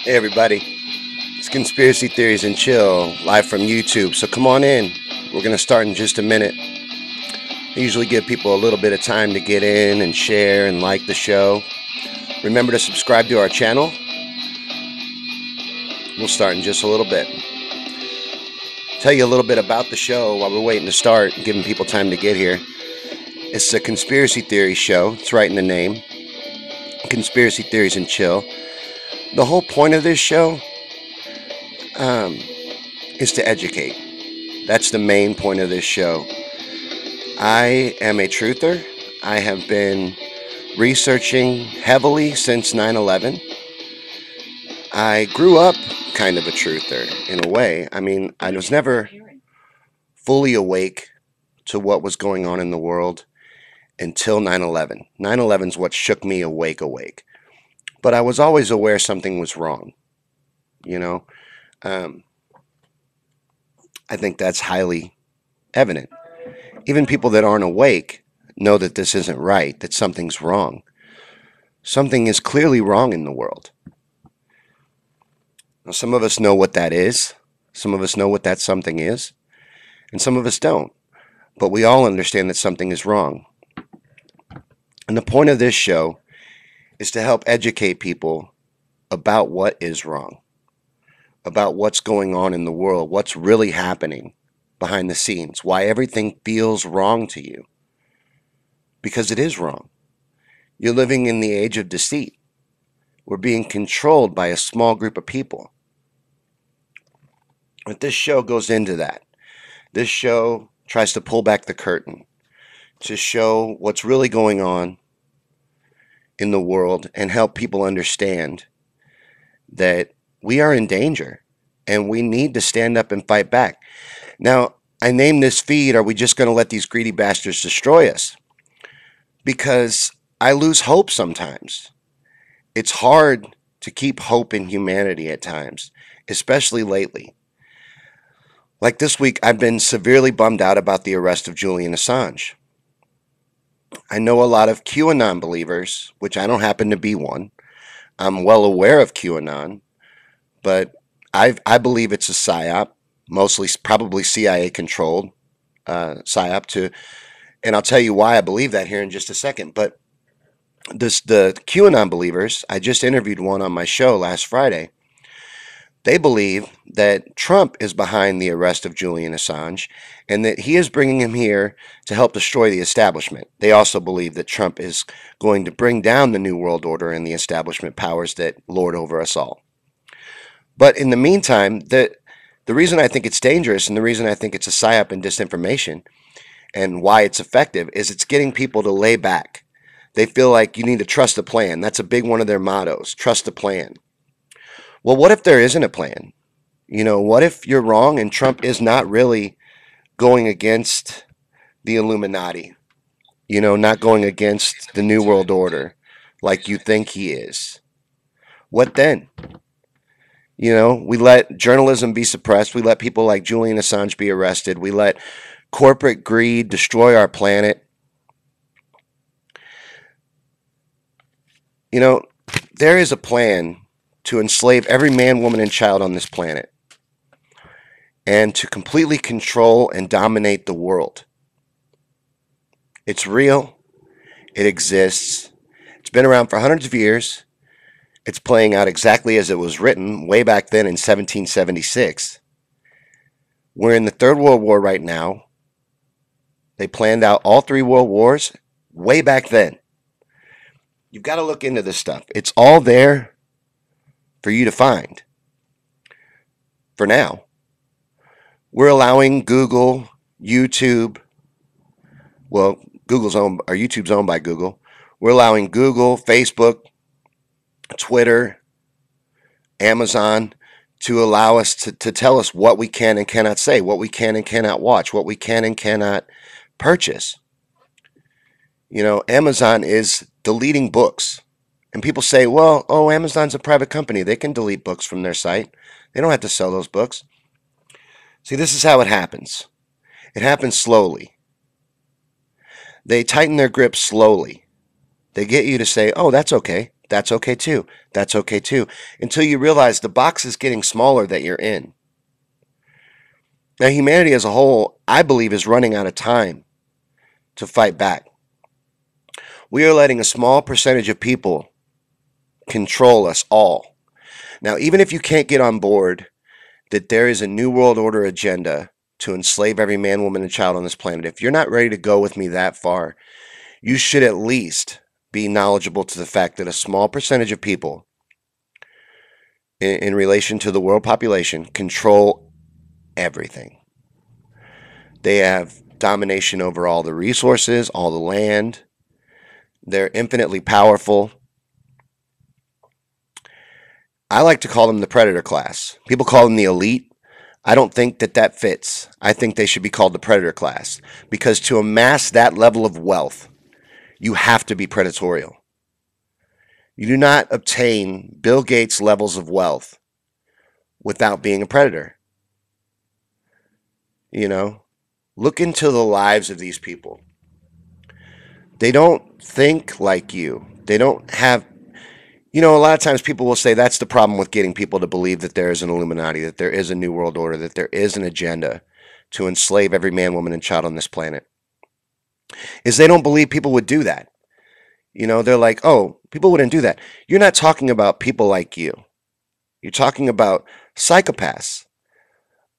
Hey everybody, it's Conspiracy Theories and Chill, live from YouTube. So come on in. We're going to start in just a minute. I usually give people a little bit of time to get in and share and like the show. Remember to subscribe to our channel. We'll start in just a little bit. Tell you a little bit about the show while we're waiting to start, giving people time to get here. It's a conspiracy theory show. It's right in the name. Conspiracy Theories and Chill. The whole point of this show is to educate. That's the main point of this show. I am a truther. I have been researching heavily since 9/11. I grew up kind of a truther in a way. I mean, I was never fully awake to what was going on in the world until 9/11. 9/11 is what shook me awake. But I was always aware something was wrong. You know, um, I think that's highly evident. Even people that aren't awake know that this isn't right, that something's wrong. Something is clearly wrong in the world. Now, some of us know what that is. Some of us know what that something is. And some of us don't. But we all understand that something is wrong. And the point of this show is to help educate people about what is wrong, about what's going on in the world, what's really happening behind the scenes, why everything feels wrong to you. Because it is wrong. You're living in the age of deceit. We're being controlled by a small group of people. But this show goes into that. This show tries to pull back the curtain to show what's really going on in the world and help people understand that we are in danger and we need to stand up and fight back. Now, I named this feed, Are We Just Going to Let These Greedy Bastards Destroy Us? Because I lose hope sometimes. It's hard to keep hope in humanity at times, especially lately. Like this week, I've been severely bummed out about the arrest of Julian Assange. I know a lot of QAnon believers, which I don't happen to be one. I'm well aware of QAnon, but I believe it's a psyop, mostly probably CIA controlled psyop to, and I'll tell you why I believe that here in just a second. But the QAnon believers, I just interviewed one on my show last Friday. They believe that Trump is behind the arrest of Julian Assange and that he is bringing him here to help destroy the establishment. They also believe that Trump is going to bring down the New World Order and the establishment powers that lord over us all. But in the meantime, the reason I think it's dangerous and the reason I think it's a psyop and disinformation and why it's effective is it's getting people to lay back. They feel like you need to trust the plan. That's a big one of their mottos, trust the plan. Well, what if there isn't a plan? What if you're wrong and Trump is not really going against the Illuminati? Not going against the New World Order like you think he is. What then? We let journalism be suppressed. We let people like Julian Assange be arrested. We let corporate greed destroy our planet. There is a plan to enslave every man, woman, and child on this planet and to completely control and dominate the world. It's real. It exists. It's been around for hundreds of years. It's playing out exactly as it was written way back then in 1776. We're in the Third World War right now. They planned out all three world wars way back then. You've got to look into this stuff. It's all there for you to find. For now, we're allowing Google, YouTube, well, YouTube's owned by Google. We're allowing Google, Facebook, Twitter, Amazon to allow us to tell us what we can and cannot say, what we can and cannot watch, what we can and cannot purchase. Amazon is deleting books. And people say, well, Amazon's a private company. They can delete books from their site. They don't have to sell those books. See, this is how it happens. It happens slowly. They tighten their grip slowly. They get you to say, oh, that's okay. That's okay too. That's okay too. Until you realize the box is getting smaller that you're in. Now, humanity as a whole, I believe, is running out of time to fight back. We are letting a small percentage of people control us all. Now, even if you can't get on board that there is a New World Order agenda to enslave every man, woman, and child on this planet, if you're not ready to go with me that far, you should at least be knowledgeable to the fact that a small percentage of people in relation to the world population control everything. They have domination over all the resources, all the land. They're infinitely powerful. I like to call them the predator class. People call them the elite. I don't think that that fits. I think they should be called the predator class, because to amass that level of wealth, you have to be predatorial. You do not obtain Bill Gates levels of wealth without being a predator. You know, look into the lives of these people. They don't think like you. They don't have, a lot of times people will say that's the problem with getting people to believe that there is an Illuminati, that there is a New World Order, that there is an agenda to enslave every man, woman, and child on this planet, is they don't believe people would do that. They're like, oh, people wouldn't do that. You're not talking about people like you. You're talking about psychopaths,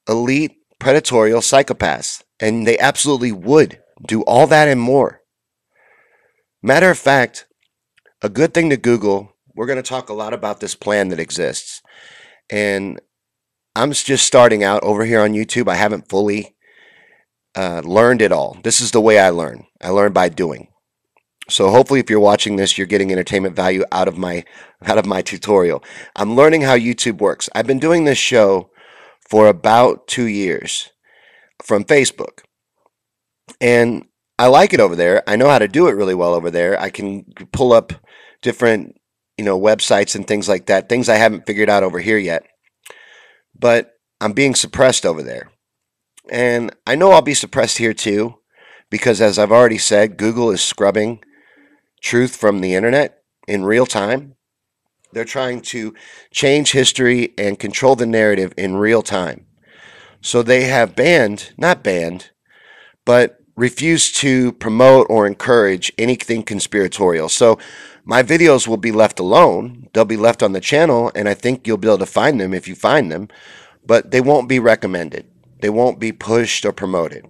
elite, predatorial psychopaths, and they absolutely would do all that and more. Matter of fact, a good thing to Google, we're going to talk a lot about this plan that exists. And I'm just starting out over here on YouTube. I haven't fully learned it all. This is the way I learn. I learn by doing. So hopefully if you're watching this, you're getting entertainment value out of my tutorial. I'm learning how YouTube works. I've been doing this show for about 2 years from Facebook. And I like it over there. I know how to do it really well over there. I can pull up different, websites and things like that, things I haven't figured out over here yet. But I'm being suppressed over there. And I know I'll be suppressed here too, because as I've already said, Google is scrubbing truth from the internet in real time. They're trying to change history and control the narrative in real time. So they have not banned, but refused to promote or encourage anything conspiratorial. So my videos will be left alone. They'll be left on the channel, and I think you'll be able to find them if you find them, but they won't be recommended. They won't be pushed or promoted.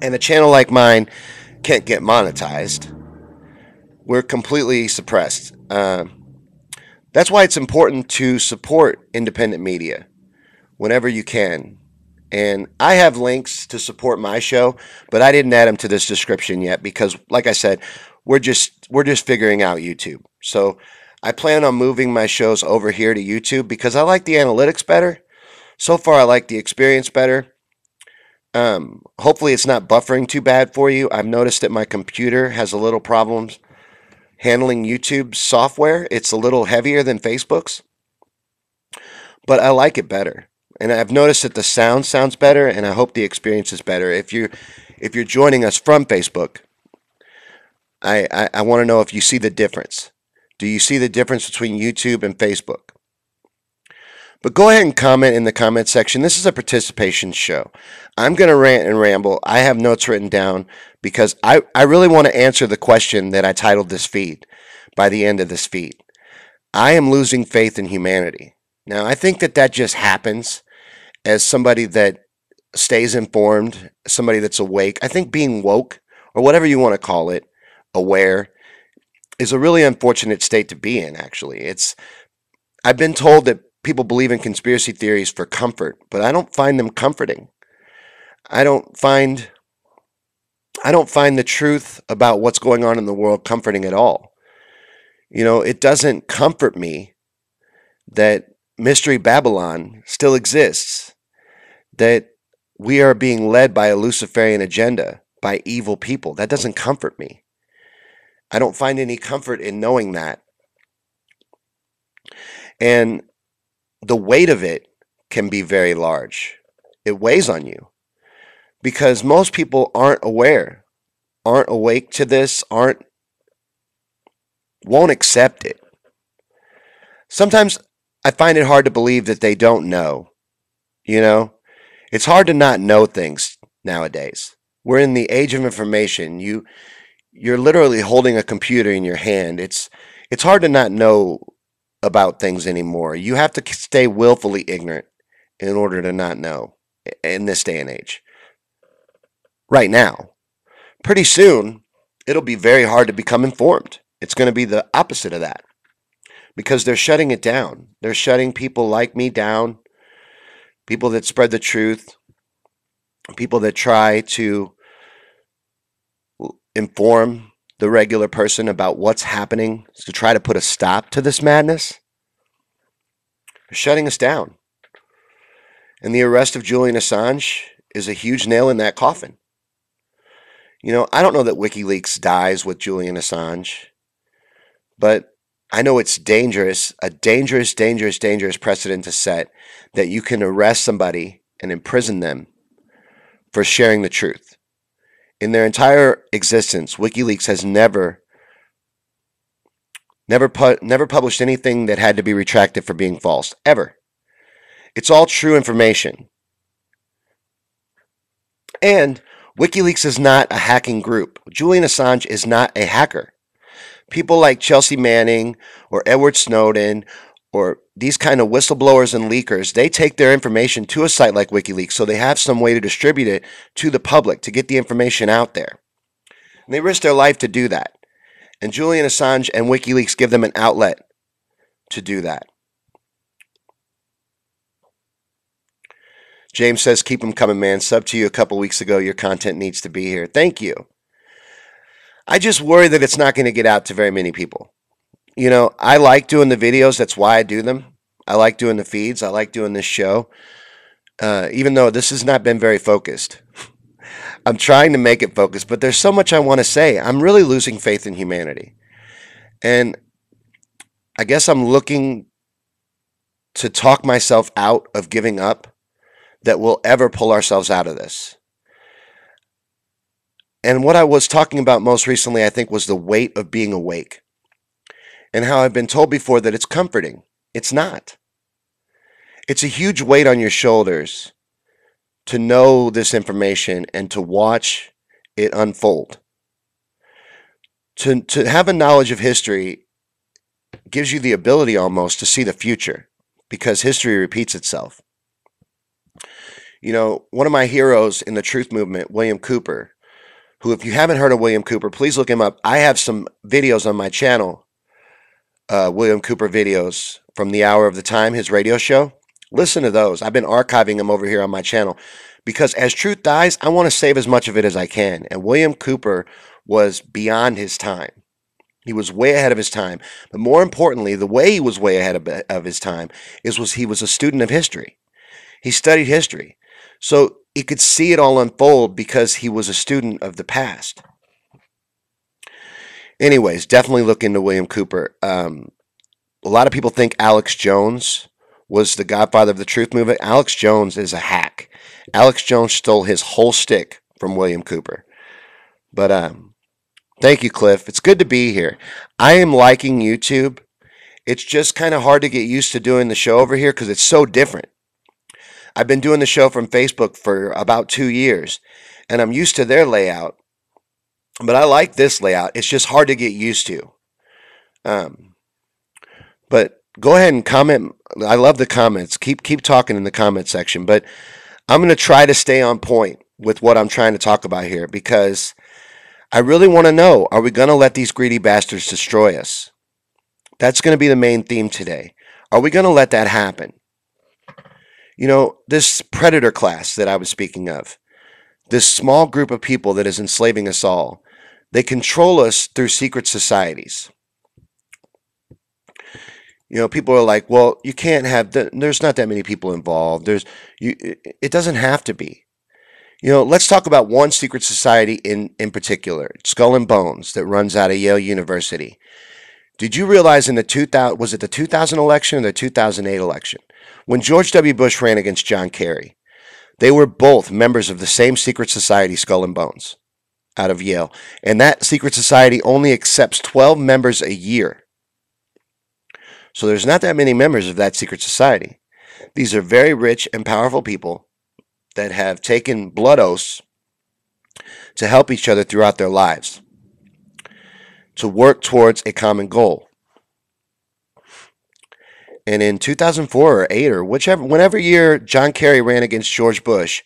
And a channel like mine can't get monetized. We're completely suppressed. That's why it's important to support independent media whenever you can. And I have links to support my show, but I didn't add them to this description yet because, like I said, we're just figuring out YouTube. So I plan on moving my shows over here to YouTube because I like the analytics better. So far, I like the experience better. Hopefully, it's not buffering too bad for you. I've noticed that my computer has a little problems handling YouTube software. It's a little heavier than Facebook's, but I like it better. And I've noticed that the sound sounds better, and I hope the experience is better. If you're joining us from Facebook, I want to know if you see the difference. Do you see the difference between YouTube and Facebook? But go ahead and comment in the comment section. This is a participation show. I'm going to rant and ramble. I have notes written down because I really want to answer the question that I titled this feed by the end of this feed. I am losing faith in humanity. Now, I think that just happens as somebody that stays informed, somebody that's awake. I think being woke, or whatever you want to call it, aware, is a really unfortunate state to be in, actually. I've been told that people believe in conspiracy theories for comfort, but I don't find them comforting. I don't find the truth about what's going on in the world comforting at all. It doesn't comfort me that Mystery Babylon still exists, that we are being led by a Luciferian agenda, by evil people. That doesn't comfort me. I don't find any comfort in knowing that. And the weight of it can be very large. It weighs on you because most people aren't aware, aren't awake to this, won't accept it. Sometimes I find it hard to believe that they don't know. You know, it's hard to not know things nowadays. We're in the age of information. You're literally holding a computer in your hand. It's hard to not know about things anymore. You have to stay willfully ignorant in order to not know in this day and age. Right now, pretty soon, it'll be very hard to become informed. It's going to be the opposite of that because they're shutting it down. They're shutting people like me down, people that spread the truth, people that try to inform the regular person about what's happening to try to put a stop to this madness. They're shutting us down. And the arrest of Julian Assange is a huge nail in that coffin. You know, I don't know that WikiLeaks dies with Julian Assange, but I know it's dangerous, a dangerous precedent to set that you can arrest somebody and imprison them for sharing the truth. In their entire existence, WikiLeaks has never published anything that had to be retracted for being false, ever. It's all true information. And WikiLeaks is not a hacking group. Julian Assange is not a hacker. People like Chelsea Manning or Edward Snowden or these kind of whistleblowers and leakers, they take their information to a site like WikiLeaks so they have some way to distribute it to the public, to get the information out there. And they risk their life to do that. And Julian Assange and WikiLeaks give them an outlet to do that. James says, keep them coming, man. Sub to you a couple weeks ago. Your content needs to be here. Thank you. I just worry that it's not going to get out to very many people. You know, I like doing the videos. That's why I do them. I like doing the feeds. I like doing this show. Even though this has not been very focused. I'm trying to make it focused, but there's so much I want to say. I'm really losing faith in humanity. And I guess I'm looking to talk myself out of giving up that we'll ever pull ourselves out of this. And what I was talking about most recently, I think, was the weight of being awake. And how I've been told before that it's comforting. It's not. It's a huge weight on your shoulders to know this information and to watch it unfold. To have a knowledge of history gives you the ability almost to see the future because history repeats itself. You know, one of my heroes in the truth movement, William Cooper, who, if you haven't heard of William Cooper, please look him up. I have some videos on my channel, William Cooper videos from the Hour of the Time, his radio show. Listen to those. I've been archiving them over here on my channel because as truth dies, I want to save as much of it as I can. And William Cooper was beyond his time. He was way ahead of his time. But more importantly, the way he was way ahead of his time was he was a student of history. He studied history. So he could see it all unfold because he was a student of the past. Anyways, definitely look into William Cooper. A lot of people think Alex Jones was the godfather of the truth movement. Alex Jones is a hack. Alex Jones stole his whole stick from William Cooper. But thank you, Cliff. It's good to be here. I am liking YouTube. It's just kind of hard to get used to doing the show over here because it's so different. I've been doing the show from Facebook for about 2 years, and I'm used to their layout. But I like this layout. It's just hard to get used to. But go ahead and comment. I love the comments. Keep talking in the comment section. But I'm going to try to stay on point with what I'm trying to talk about here because I really want to know, are we going to let these greedy bastards destroy us? That's going to be the main theme today. Are we going to let that happen? You know, this predator class that I was speaking of, this small group of people that is enslaving us all, they control us through secret societies. You know, people are like, well, you can't have, there's not that many people involved. It doesn't have to be. You know, let's talk about one secret society in particular, Skull and Bones, that runs out of Yale University. Did you realize in the 2000 election or the 2008 election, when George W. Bush ran against John Kerry, they were both members of the same secret society, Skull and Bones. out of Yale. And that secret society only accepts 12 members a year. So there's not that many members of that secret society. These are very rich and powerful people that have taken blood oaths to help each other throughout their lives, to work towards a common goal. And in 2004 or 8 or whenever year John Kerry ran against George Bush,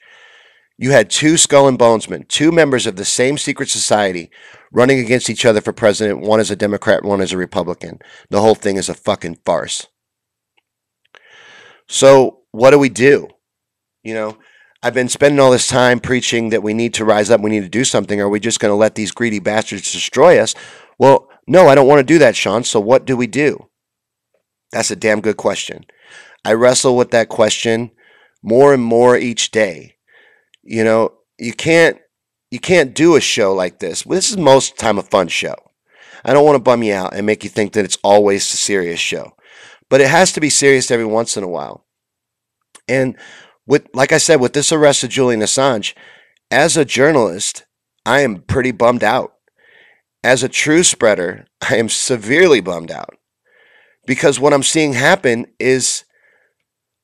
you had two skull and bonesmen, two members of the same secret society running against each other for president. One is a Democrat, one is a Republican. The whole thing is a fucking farce. So what do? I've been spending all this time preaching that we need to rise up, we need to do something. Are we just going to let these greedy bastards destroy us? Well, no, I don't want to do that, Sean. So what do we do? That's a damn good question. I wrestle with that question more and more each day. You can't do a show like this. This is most of the time a fun show. I don't want to bum you out and make you think that it's always a serious show. But it has to be serious every once in a while. And like I said, with this arrest of Julian Assange, as a journalist, I am pretty bummed out. As a true spreader, I am severely bummed out. Because what I'm seeing happen is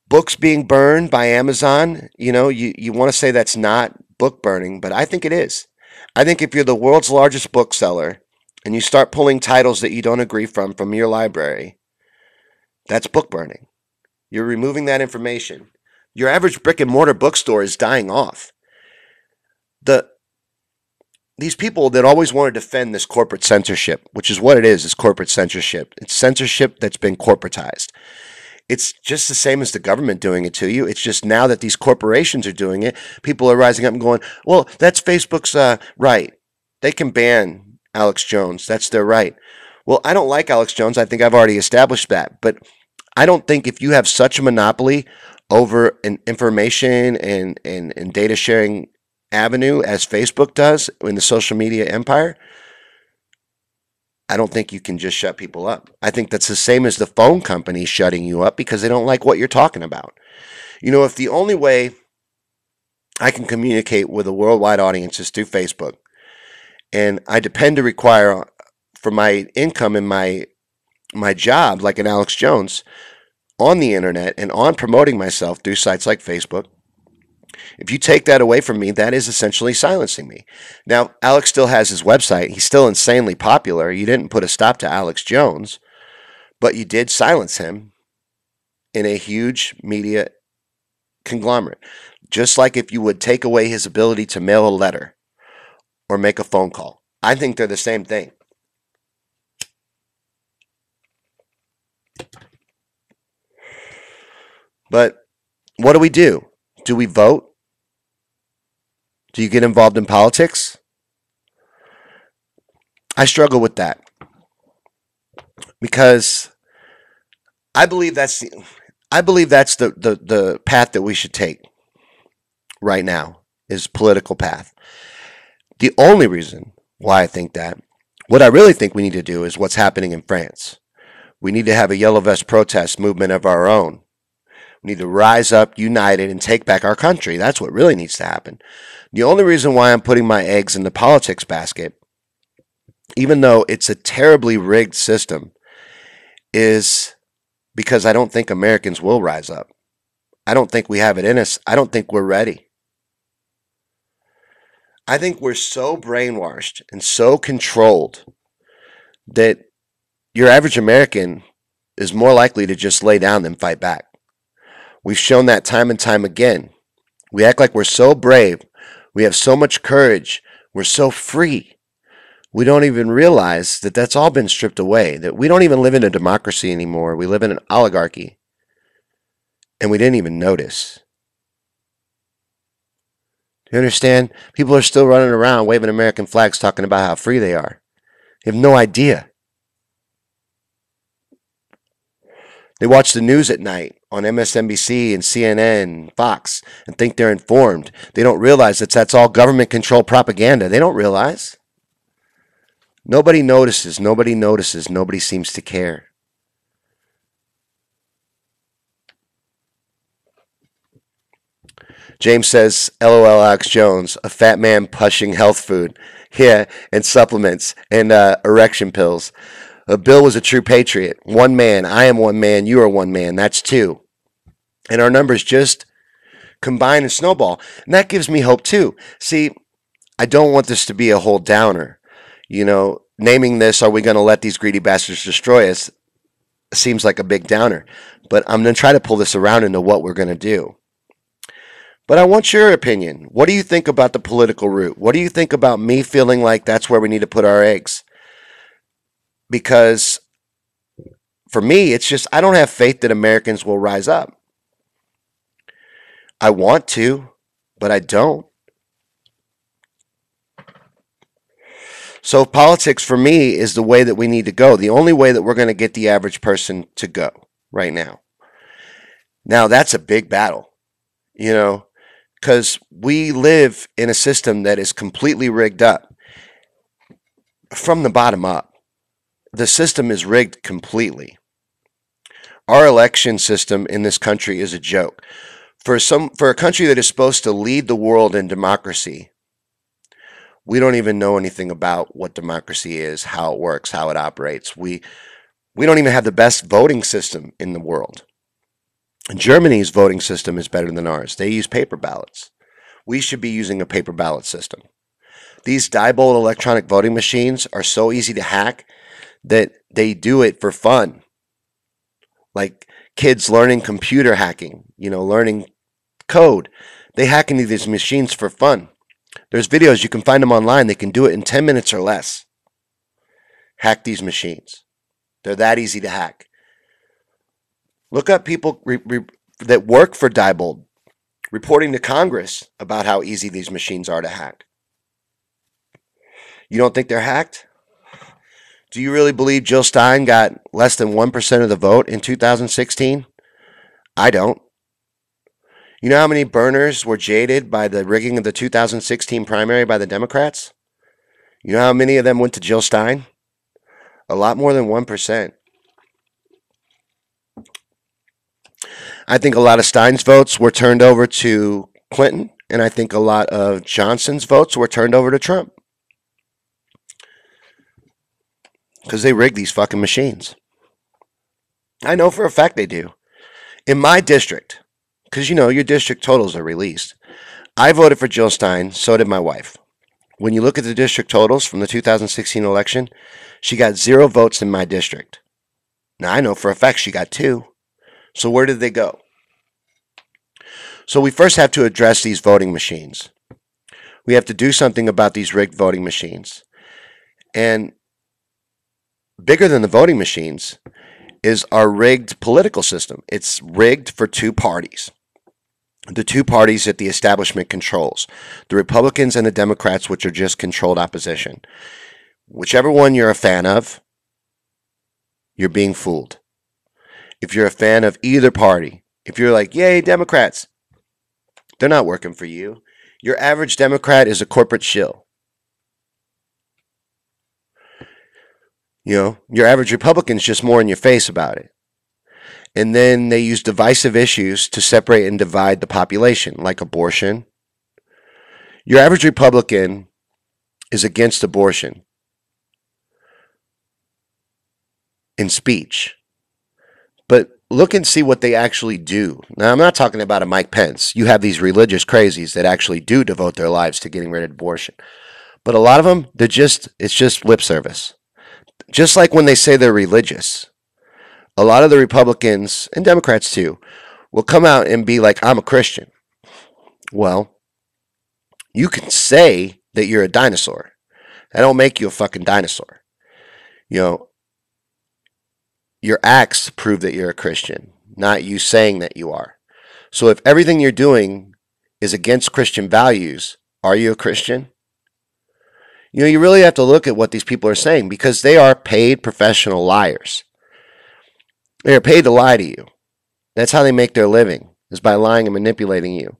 books being burned by Amazon. You want to say that's not book burning, but I think it is. I think if you're the world's largest bookseller and you start pulling titles that you don't agree from your library, that's book burning. You're removing that information. Your average brick and mortar bookstore is dying off. These people that always want to defend this corporate censorship, which is what it is corporate censorship. It's censorship that's been corporatized. It's just the same as the government doing it to you. It's just now that these corporations are doing it, people are rising up and going, well, that's Facebook's right. They can ban Alex Jones. That's their right. Well, I don't like Alex Jones. I think I've already established that. But I don't think if you have such a monopoly over an information and data sharing avenue as Facebook does in the social media empire, I don't think you can just shut people up. I think that's the same as the phone companies shutting you up because they don't like what you're talking about. If the only way I can communicate with a worldwide audience is through Facebook, and I depend to require for my income and my job, like an Alex Jones, on the internet and on promoting myself through sites like Facebook, if you take that away from me, that is essentially silencing me. Now, Alex still has his website. He's still insanely popular. You didn't put a stop to Alex Jones, but you did silence him in a huge media conglomerate. Just like if you would take away his ability to mail a letter or make a phone call. I think they're the same thing. But what do? Do we vote? Do you get involved in politics? I struggle with that because I believe that's the path that we should take right now is political path. The only reason why I think that, what I really think we need to do is what's happening in France. We need to have a yellow vest protest movement of our own. We need to rise up, united, and take back our country. That's what really needs to happen. The only reason why I'm putting my eggs in the politics basket, even though it's a terribly rigged system, is because I don't think Americans will rise up. I don't think we have it in us. I don't think we're ready. I think we're so brainwashed and so controlled that your average American is more likely to just lay down than fight back. We've shown that time and time again. We act like we're so brave. We have so much courage. We're so free. We don't even realize that that's all been stripped away, that we don't even live in a democracy anymore. We live in an oligarchy. And we didn't even notice. Do you understand? People are still running around waving American flags talking about how free they are. They have no idea. They watch the news at night on MSNBC and CNN and Fox and think they're informed. They don't realize that that's all government-controlled propaganda. They don't realize. Nobody notices. Nobody notices. Nobody seems to care. James says, LOL Alex Jones, a fat man pushing health food. Yeah, and supplements and erection pills. Bill was a true patriot. One man. I am one man. You are one man. That's two. And our numbers just combine and snowball. And that gives me hope too. See, I don't want this to be a whole downer. Naming this, are we going to let these greedy bastards destroy us, seems like a big downer. But I'm going to try to pull this around into what we're going to do. But I want your opinion. What do you think about the political route? What do you think about me feeling like that's where we need to put our eggs? Because for me, it's just I don't have faith that Americans will rise up. I want to, but I don't. So politics for me is the way that we need to go. The only way that we're going to get the average person to go right now. Now that's a big battle, because we live in a system that is completely rigged up from the bottom up. The system is rigged completely. Our election system in this country is a joke. For a country that is supposed to lead the world in democracy, we don't even know anything about what democracy is, how it works, how it operates. We don't even have the best voting system in the world. Germany's voting system is better than ours. They use paper ballots. We should be using a paper ballot system. These Diebold electronic voting machines are so easy to hack that they do it for fun. Like kids learning computer hacking, learning code. They hack into these machines for fun. There's videos, you can find them online. They can do it in 10 minutes or less. Hack these machines. They're that easy to hack. Look up people that work for Diebold reporting to Congress about how easy these machines are to hack. You don't think they're hacked? Do you really believe Jill Stein got less than 1% of the vote in 2016? I don't. You know how many burners were jaded by the rigging of the 2016 primary by the Democrats? You know how many of them went to Jill Stein? A lot more than 1%. I think a lot of Stein's votes were turned over to Clinton, and I think a lot of Johnson's votes were turned over to Trump. Because they rig these fucking machines. I know for a fact they do. In my district, because your district totals are released, I voted for Jill Stein, so did my wife. When you look at the district totals from the 2016 election, she got 0 votes in my district. Now I know for a fact she got 2. So where did they go? So we first have to address these voting machines. We have to do something about these rigged voting machines. And bigger than the voting machines is our rigged political system. It's rigged for 2 parties. The 2 parties that the establishment controls. The Republicans and the Democrats, which are just controlled opposition. Whichever one you're a fan of, you're being fooled. If you're a fan of either party, if you're like, yay, Democrats, they're not working for you. Your average Democrat is a corporate shill. Your average Republican's just more in your face about it. And then they use divisive issues to separate and divide the population, like abortion. Your average Republican is against abortion in speech. But look and see what they actually do. Now, I'm not talking about a Mike Pence. You have these religious crazies that actually do devote their lives to getting rid of abortion. But a lot of them, it's just lip service. Just like when they say they're religious. A lot of the Republicans, and Democrats too, will come out and be like, I'm a Christian. Well, you can say that you're a dinosaur. That don't make you a fucking dinosaur. Your acts prove that you're a Christian, not you saying that you are. So if everything you're doing is against Christian values, are you a Christian? You really have to look at what these people are saying, because they are paid professional liars. They are paid to lie to you. That's how they make their living, is by lying and manipulating you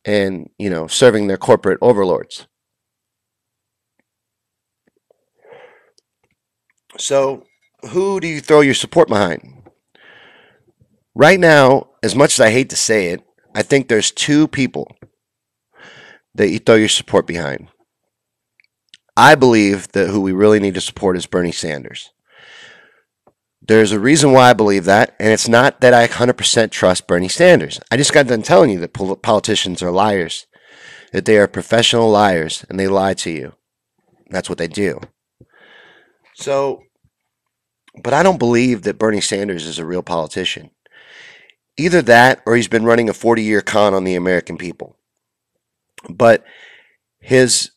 and, serving their corporate overlords. So who do you throw your support behind? Right now, as much as I hate to say it, I think there's 2 people that you throw your support behind. I believe that who we really need to support is Bernie Sanders. There's a reason why I believe that, and it's not that I 100% trust Bernie Sanders. I just got done telling you that politicians are liars, that they are professional liars, and they lie to you. That's what they do. So, but I don't believe that Bernie Sanders is a real politician. Either that, or he's been running a 40-year con on the American people. But his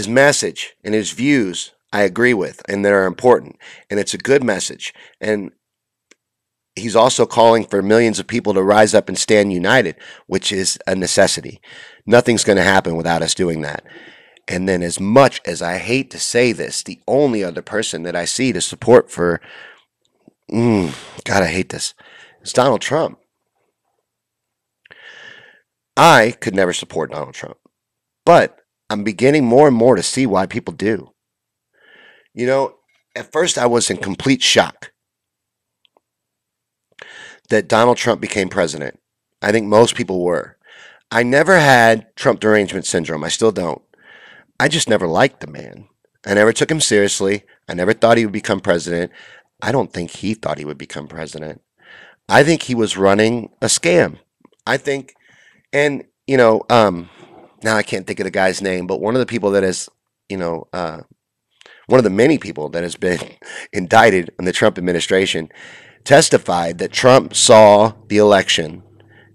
message and his views I agree with, and they're important, and it's a good message. And he's also calling for millions of people to rise up and stand united, which is a necessity. Nothing's going to happen without us doing that. And then, as much as I hate to say this, the only other person that I see to support for, God, I hate this, is Donald Trump. I could never support Donald Trump, but I'm beginning more and more to see why people do. You know, at first I was in complete shock that Donald Trump became president. I think most people were. I never had Trump derangement syndrome. I still don't. I just never liked the man. I never took him seriously. I never thought he would become president. I don't think he thought he would become president. I think he was running a scam. I think, and, now I can't think of the guy's name, but one of the people that is, one of the many people that has been indicted in the Trump administration testified that Trump saw the election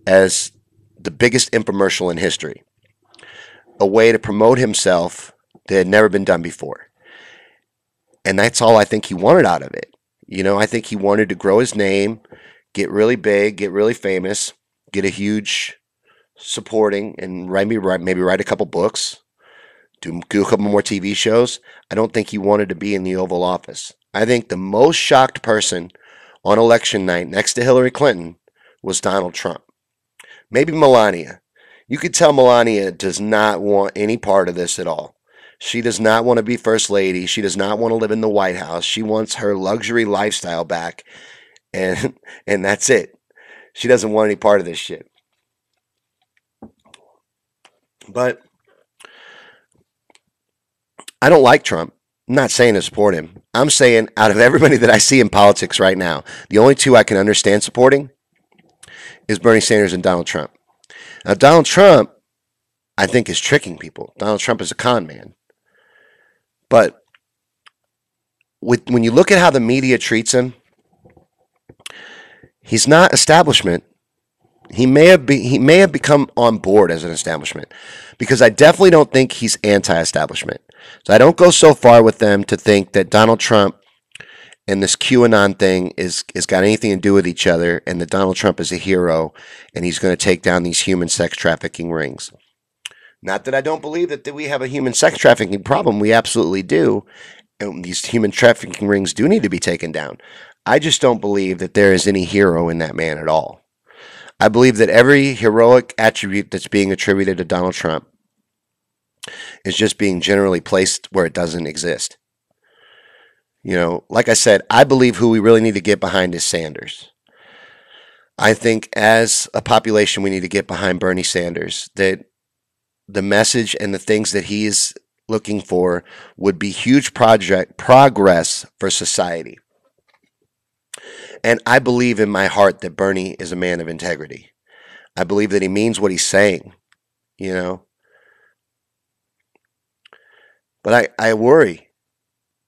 as the biggest infomercial in history, a way to promote himself that had never been done before. And that's all I think he wanted out of it. I think he wanted to grow his name, get really big, get really famous, get a huge supporting, and maybe write a couple books, do a couple more TV shows. I don't think he wanted to be in the Oval Office. I think the most shocked person on election night next to Hillary Clinton was Donald Trump. Maybe Melania. You could tell Melania does not want any part of this at all. She does not want to be first lady. She does not want to live in the White House. She wants her luxury lifestyle back, and that's it. She doesn't want any part of this shit. But I don't like Trump. I'm not saying to support him. I'm saying out of everybody that I see in politics right now, the only two I can understand supporting is Bernie Sanders and Donald Trump. Now, Donald Trump, I think, is tricking people. Donald Trump is a con man. But when you look at how the media treats him, he's not establishment. He may have become on board as an establishment, because I definitely don't think he's anti-establishment. So I don't go so far with them to think that Donald Trump and this QAnon thing is got anything to do with each other, and that Donald Trump is a hero and he's going to take down these human sex trafficking rings. Not that I don't believe that we have a human sex trafficking problem. We absolutely do. And these human trafficking rings do need to be taken down. I just don't believe that there is any hero in that man at all. I believe that every heroic attribute that's being attributed to Donald Trump is just being generally placed where it doesn't exist. Like I said, I believe who we really need to get behind is Sanders. I think as a population, we need to get behind Bernie Sanders, that the message and the things that he is looking for would be huge progress for society. And I believe in my heart that Bernie is a man of integrity. I believe that he means what he's saying, But I worry,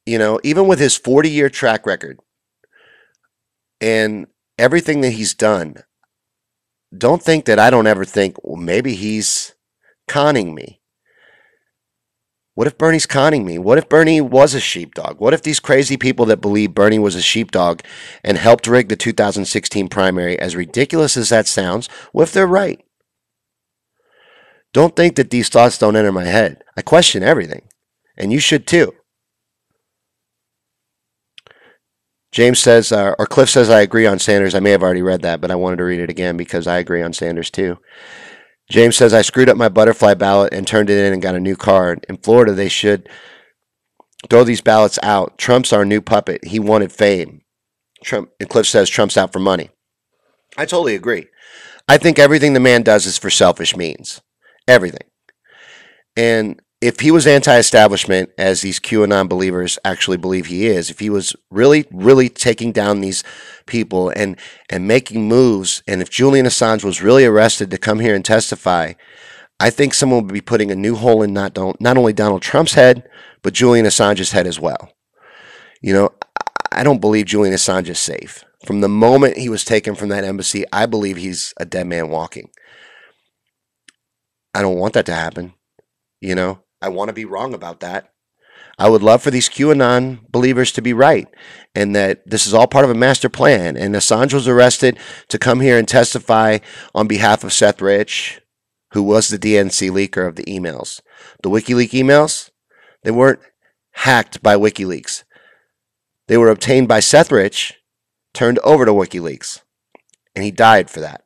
even with his 40-year track record and everything that he's done, don't think that I don't ever think, well, maybe he's conning me. What if Bernie's conning me? What if Bernie was a sheepdog? What if these crazy people that believe Bernie was a sheepdog and helped rig the 2016 primary, as ridiculous as that sounds, what if they're right? Don't think that these thoughts don't enter my head. I question everything, and you should too. James says, or Cliff says, I agree on Sanders. I may have already read that, but I wanted to read it again because I agree on Sanders too. James says, I screwed up my butterfly ballot and turned it in and got a new card. In Florida, they should throw these ballots out. Trump's our new puppet. He wanted fame. And Cliff says, Trump's out for money. I totally agree. I think everything the man does is for selfish means. Everything. And if he was anti-establishment, as these QAnon believers actually believe he is, if he was really, really taking down these people and making moves, and if Julian Assange was really arrested to come here and testify, I think someone would be putting a new hole in not only Donald Trump's head, but Julian Assange's head as well. You know, I don't believe Julian Assange is safe. From the moment he was taken from that embassy, I believe he's a dead man walking. I don't want that to happen. You know, I want to be wrong about that. I would love for these QAnon believers to be right and that this is all part of a master plan. And Assange was arrested to come here and testify on behalf of Seth Rich, who was the DNC leaker of the emails. The WikiLeaks emails, they weren't hacked by WikiLeaks. They were obtained by Seth Rich, turned over to WikiLeaks, and he died for that.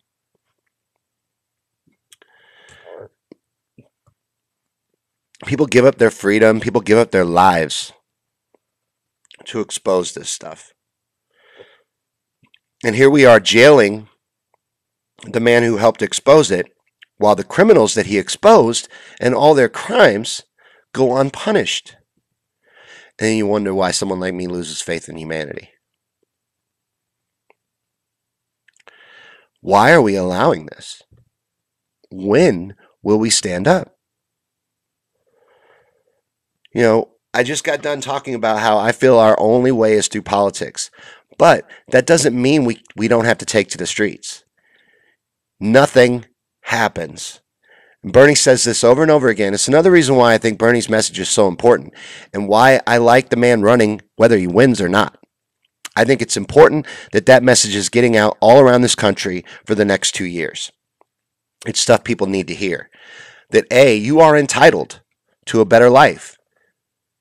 People give up their freedom, people give up their lives to expose this stuff. And here we are jailing the man who helped expose it, while the criminals that he exposed and all their crimes go unpunished. And then you wonder why someone like me loses faith in humanity. Why are we allowing this? When will we stand up? You know, I just got done talking about how I feel our only way is through politics. But that doesn't mean we don't have to take to the streets. Nothing happens. And Bernie says this over and over again. It's another reason why I think Bernie's message is so important and why I like the man running whether he wins or not. I think it's important that that message is getting out all around this country for the next 2 years. It's stuff people need to hear. That A, you are entitled to a better life.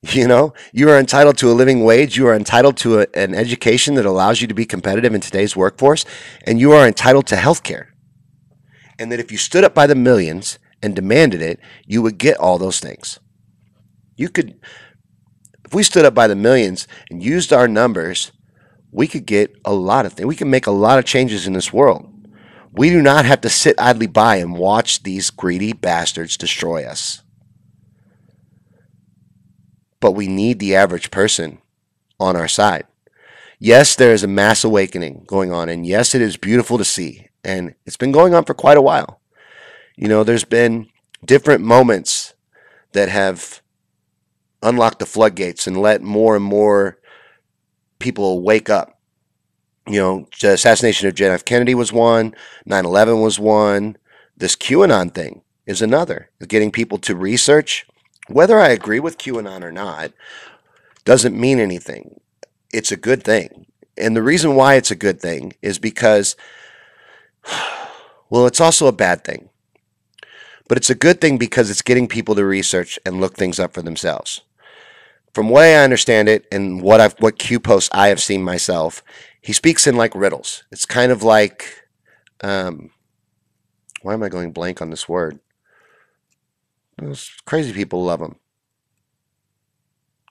You know, you are entitled to a living wage. You are entitled to an education that allows you to be competitive in today's workforce. And you are entitled to health care. And that if you stood up by the millions and demanded it, you would get all those things. You could, if we stood up by the millions and used our numbers, we could get a lot of things. We can make a lot of changes in this world. We do not have to sit idly by and watch these greedy bastards destroy us. But we need the average person on our side. Yes, there is a mass awakening going on, and yes, it is beautiful to see, and it's been going on for quite a while. You know, there's been different moments that have unlocked the floodgates and let more and more people wake up. You know, the assassination of John F. Kennedy was one, 9/11 was one, this QAnon thing is another. Getting people to research. Whether I agree with QAnon or not doesn't mean anything. It's a good thing. And the reason why it's a good thing is because, well, it's also a bad thing. But it's a good thing because it's getting people to research and look things up for themselves. From the way I understand it and what Q posts I have seen myself, he speaks in like riddles. It's kind of like, why am I going blank on this word? Those crazy people love them.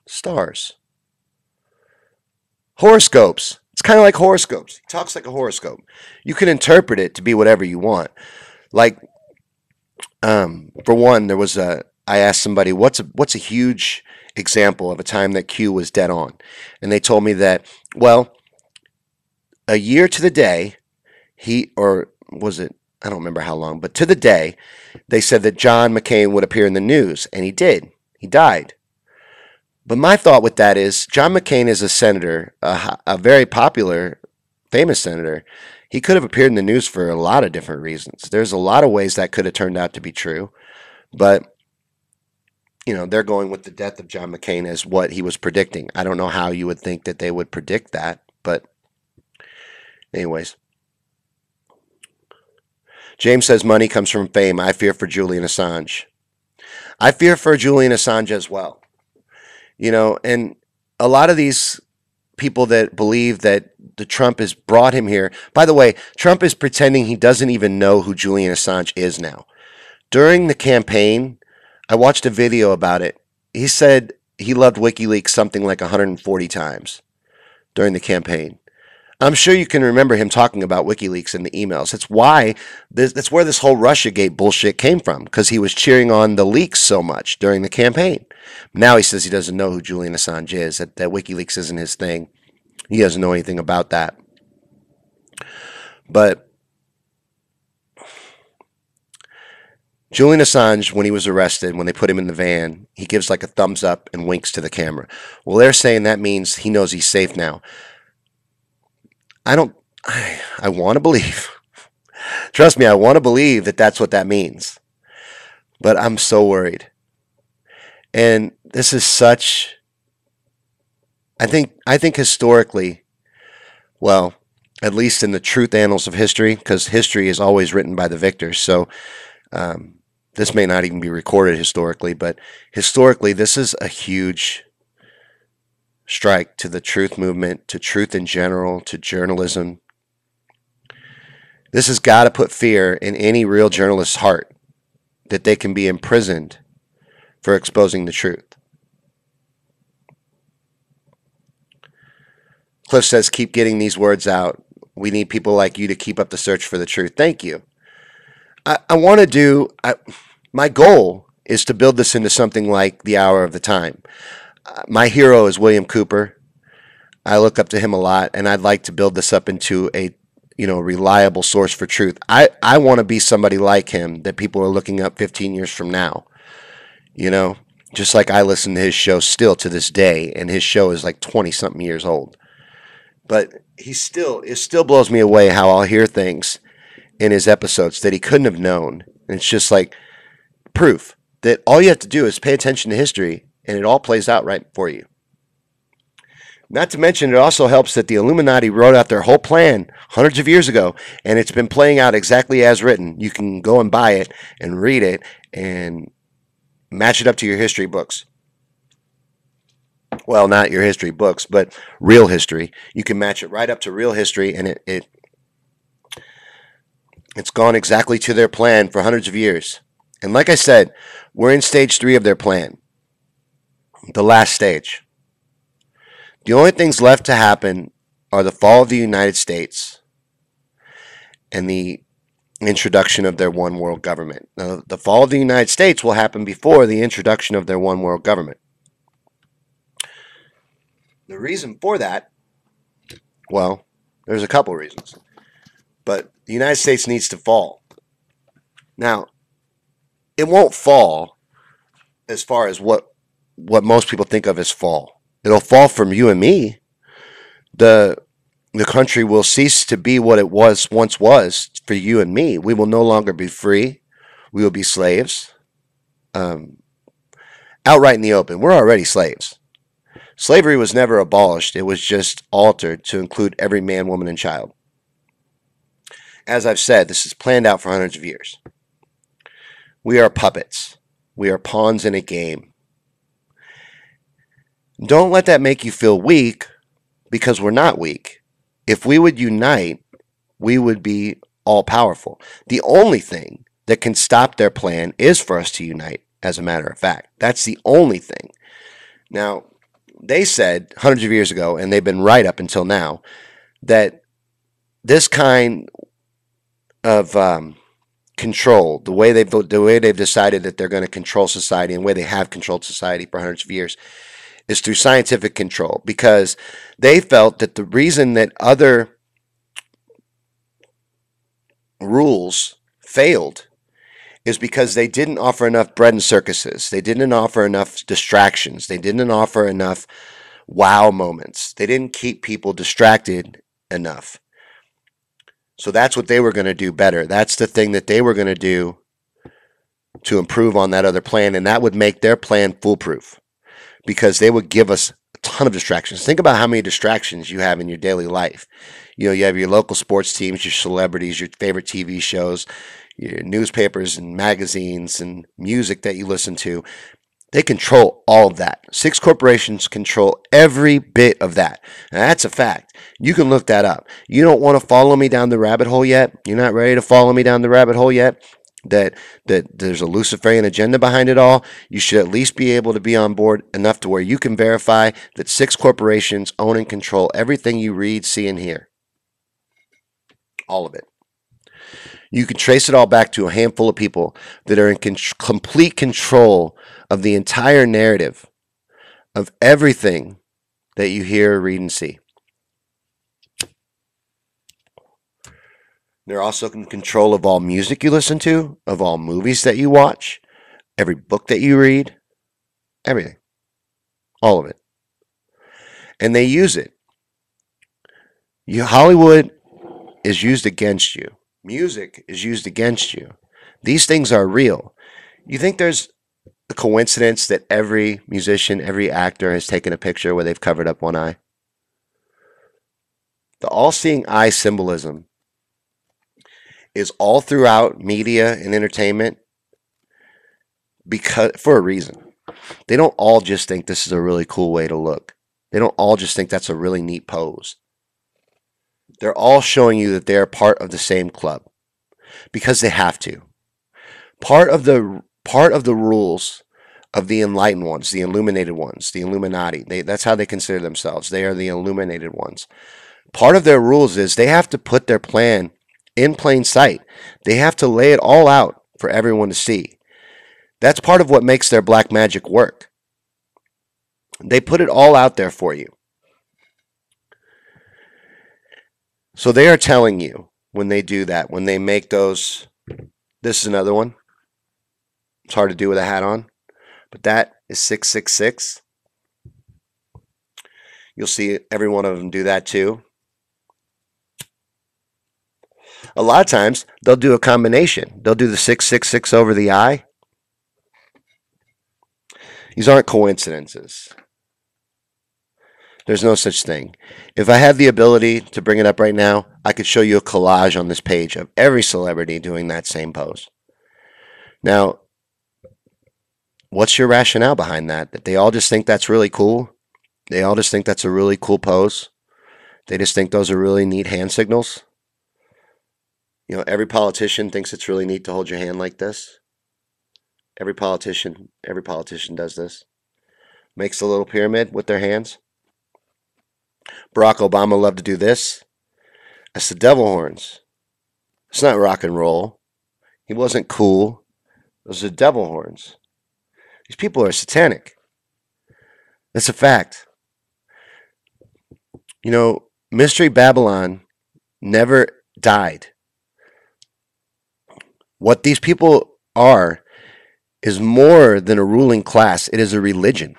Stars. Horoscopes. It's kind of like horoscopes. He talks like a horoscope. You can interpret it to be whatever you want. Like, for one, I asked somebody, what's a huge example of a time that Q was dead on? And they told me that, well, a year to the day, I don't remember how long, but to the day, they said that John McCain would appear in the news, and he did. He died. But my thought with that is, John McCain is a senator, a very popular, famous senator. He could have appeared in the news for a lot of different reasons. There's a lot of ways that could have turned out to be true, but you know, they're going with the death of John McCain as what he was predicting. I don't know how you would think that they would predict that, but anyways. James says money comes from fame. I fear for Julian Assange. I fear for Julian Assange as well. You know, and a lot of these people that believe that the Trump has brought him here. By the way, Trump is pretending he doesn't even know who Julian Assange is now. During the campaign, I watched a video about it. He said he loved WikiLeaks something like 140 times during the campaign. I'm sure you can remember him talking about WikiLeaks in the emails. That's where this whole Russiagate bullshit came from, because he was cheering on the leaks so much during the campaign. Now he says he doesn't know who Julian Assange is, that WikiLeaks isn't his thing. He doesn't know anything about that. But Julian Assange, when he was arrested, when they put him in the van, he gives like a thumbs up and winks to the camera. Well, they're saying that means he knows he's safe now. I want to believe. Trust me, I want to believe that that's what that means. But I'm so worried. And this is such, I think historically, well, at least in the truth annals of history, because history is always written by the victors. So this may not even be recorded historically, but historically, this is a huge strike to the truth movement, to truth in general, to journalism. This has got to put fear in any real journalist's heart that they can be imprisoned for exposing the truth. Cliff says, keep getting these words out. We need people like you to keep up the search for the truth. Thank you. My goal is to build this into something like the Hour of the Time. My hero is William Cooper. I look up to him a lot, and I'd like to build this up into a reliable source for truth. I want to be somebody like him that people are looking up 15 years from now. Just like I listen to his show still to this day, and his show is like 20-something years old. But it still blows me away how I'll hear things in his episodes that he couldn't have known. And it's just like proof that all you have to do is pay attention to history, and it all plays out right for you. Not to mention, it also helps that the Illuminati wrote out their whole plan hundreds of years ago, and it's been playing out exactly as written. You can go and buy it and read it and match it up to your history books. Well, not your history books, but real history. You can match it right up to real history, and it's gone exactly to their plan for hundreds of years. And like I said, we're in stage 3 of their plan, the last stage. The only things left to happen are the fall of the United States and the introduction of their one world government. Now, the fall of the United States will happen before the introduction of their one world government. The reason for that, well, there's a couple reasons. But the United States needs to fall. Now, it won't fall as far as what most people think of as fall. It'll fall from you and me. The country will cease to be what it once was for you and me. We will no longer be free. We will be slaves. Outright in the open. We're already slaves. Slavery was never abolished. It was just altered to include every man, woman, and child. As I've said, this is planned out for hundreds of years. We are puppets. We are pawns in a game. Don't let that make you feel weak, because we're not weak. If we would unite, we would be all-powerful. The only thing that can stop their plan is for us to unite, as a matter of fact. That's the only thing. Now, they said hundreds of years ago, and they've been right up until now, that this kind of control, the way they've decided that they're going to control society, and the way they have controlled society for hundreds of years, is through scientific control, because they felt that the reason that other rules failed is because they didn't offer enough bread and circuses. They didn't offer enough distractions. They didn't offer enough wow moments. They didn't keep people distracted enough. So that's what they were going to do better. That's the thing that they were going to do to improve on that other plan, and that would make their plan foolproof, because they would give us a ton of distractions. Think about how many distractions you have in your daily life. You have your local sports teams, your celebrities, your favorite TV shows, your newspapers and magazines and music that you listen to. They control all of that. 6 corporations control every bit of that. Now, that's a fact. You can look that up. You don't want to follow me down the rabbit hole yet? You're not ready to follow me down the rabbit hole yet? That there's a Luciferian agenda behind it all? You should at least be able to be on board enough to where you can verify that 6 corporations own and control everything you read, see, and hear. All of it. You can trace it all back to a handful of people that are in complete control of the entire narrative of everything that you hear, read, and see. They're also in control of all music you listen to, of all movies that you watch, every book that you read, everything. All of it. And they use it. Hollywood is used against you. Music is used against you. These things are real. You think there's a coincidence that every musician, every actor has taken a picture where they've covered up one eye? The all-seeing eye symbolism is all throughout media and entertainment because for a reason. They don't all just think this is a really cool way to look. They don't all just think that's a really neat pose. They're all showing you that they're part of the same club because they have to. Part of the rules of the enlightened ones, the illuminated ones, the Illuminati, that's how they consider themselves. They are the illuminated ones. Part of their rules is they have to put their plan in plain sight. They have to lay it all out for everyone to see. That's part of what makes their black magic work. They put it all out there for you. So they are telling you when they do that, when they make those, this is another one. It's hard to do with a hat on, but that is 666. You'll see every one of them do that too. A lot of times they'll do a combination. They'll do the 666 over the eye. These aren't coincidences. There's no such thing. If I had the ability to bring it up right now, I could show you a collage on this page of every celebrity doing that same pose. Now, what's your rationale behind that? That they all just think that's really cool? They all just think that's a really cool pose? They just think those are really neat hand signals? You know, every politician thinks it's really neat to hold your hand like this. Every politician does this. Makes a little pyramid with their hands. Barack Obama loved to do this. That's the devil horns. It's not rock and roll. He wasn't cool. Those are devil horns. These people are satanic. That's a fact. You know, Mystery Babylon never died. What these people are is more than a ruling class. It is a religion.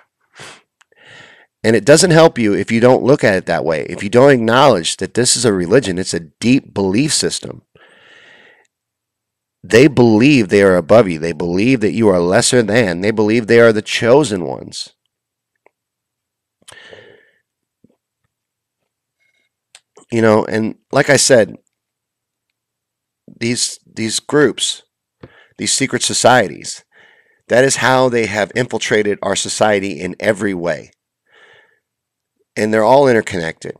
And it doesn't help you if you don't look at it that way. If you don't acknowledge that this is a religion, it's a deep belief system. They believe they are above you. They believe that you are lesser than. They believe they are the chosen ones. You know, and like I said, these groups, these secret societies, that is how they have infiltrated our society in every way. And they're all interconnected.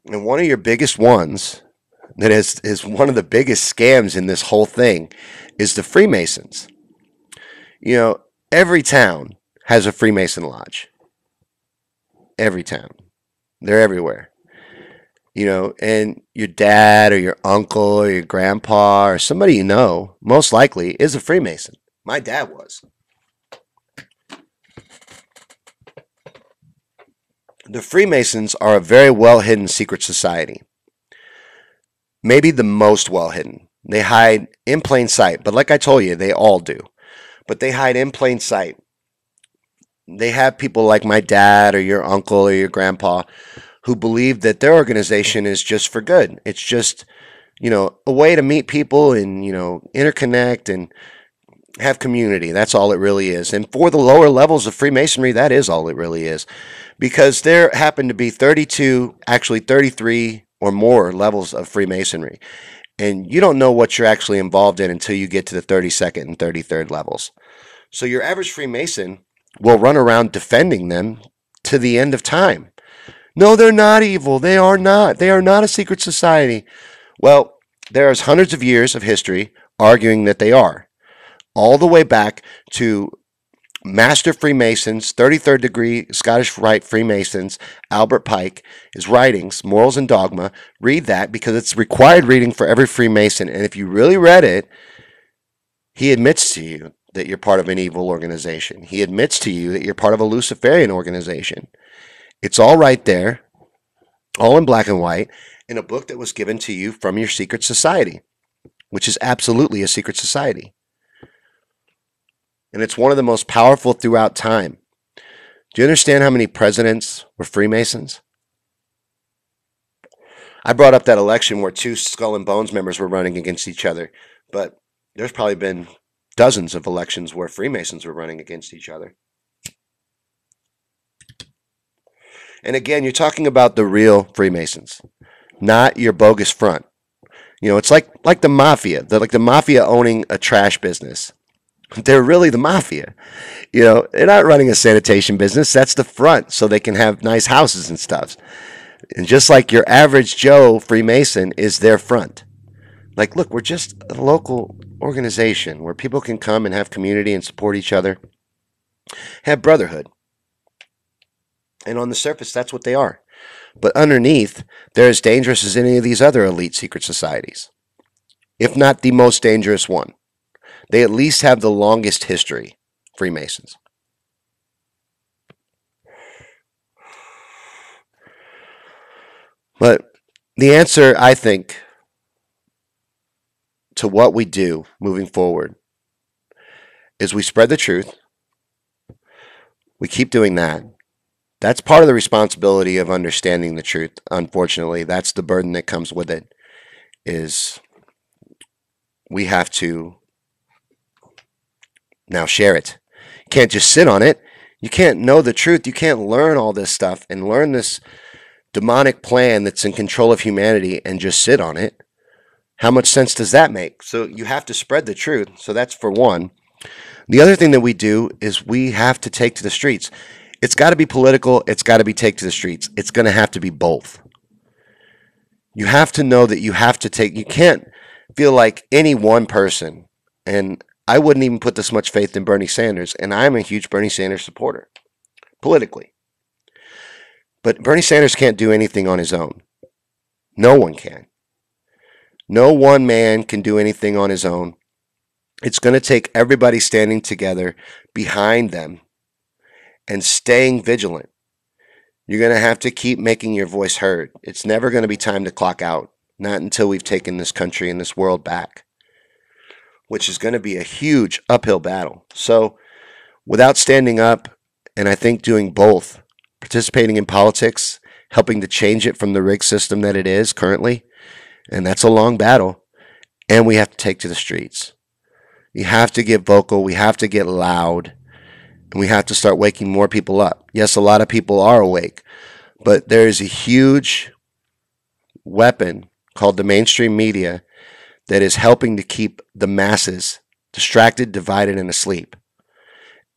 And one of your biggest ones that is one of the biggest scams in this whole thing is the Freemasons. You know, every town has a Freemason lodge. Every town. They're everywhere. You know, and your dad or your uncle or your grandpa or somebody you know, most likely, is a Freemason. My dad was. The Freemasons are a very well-hidden secret society. Maybe the most well-hidden. They hide in plain sight, but like I told you, they all do. But they hide in plain sight. They have people like my dad or your uncle or your grandpa who believe that their organization is just for good. It's just, you know, a way to meet people and, you know, interconnect and have community. That's all it really is. And for the lower levels of Freemasonry, that is all it really is. Because there happen to be 32, actually 33 or more levels of Freemasonry. And you don't know what you're actually involved in until you get to the 32nd and 33rd levels. So your average Freemason will run around defending them to the end of time. No, they're not evil. They are not. They are not a secret society. Well, there's hundreds of years of history arguing that they are. All the way back to Master Freemasons, 33rd degree Scottish Rite Freemasons, Albert Pike, his writings, Morals and Dogma. Read that because it's required reading for every Freemason. And if you really read it, he admits to you that you're part of an evil organization. He admits to you that you're part of a Luciferian organization. It's all right there, all in black and white, in a book that was given to you from your secret society, which is absolutely a secret society. And it's one of the most powerful throughout time. Do you understand how many presidents were Freemasons? I brought up that election where two Skull and Bones members were running against each other, but there's probably been dozens of elections where Freemasons were running against each other. And again, you're talking about the real Freemasons, not your bogus front. You know, it's like the mafia. They're like the mafia owning a trash business. They're really the mafia. You know, they're not running a sanitation business. That's the front so they can have nice houses and stuff. And just like your average Joe Freemason is their front. Like, look, we're just a local organization where people can come and have community and support each other. Have brotherhood. And on the surface, that's what they are. But underneath, they're as dangerous as any of these other elite secret societies. If not the most dangerous one. They at least have the longest history, Freemasons. But the answer, I think, to what we do moving forward is we spread the truth. We keep doing that. That's part of the responsibility of understanding the truth, unfortunately. That's the burden that comes with it, is we have to now share it. You can't just sit on it. You can't know the truth. You can't learn all this stuff and learn this demonic plan that's in control of humanity and just sit on it. How much sense does that make? So you have to spread the truth. So that's for one. The other thing that we do is we have to take to the streets. It's got to be political. It's got to be take to the streets. It's going to have to be both. You have to know that you have to take, you can't feel like any one person, and I wouldn't even put this much faith in Bernie Sanders, and I'm a huge Bernie Sanders supporter, politically. But Bernie Sanders can't do anything on his own. No one can. No one man can do anything on his own. It's going to take everybody standing together behind them and staying vigilant. You're going to have to keep making your voice heard. It's never going to be time to clock out, not until we've taken this country and this world back, which is going to be a huge uphill battle. So without standing up, and I think doing both, participating in politics, helping to change it from the rigged system that it is currently, and that's a long battle, and we have to take to the streets. You have to get vocal. We have to get loud. And we have to start waking more people up. Yes, a lot of people are awake, but there is a huge weapon called the mainstream media that is helping to keep the masses distracted, divided, and asleep.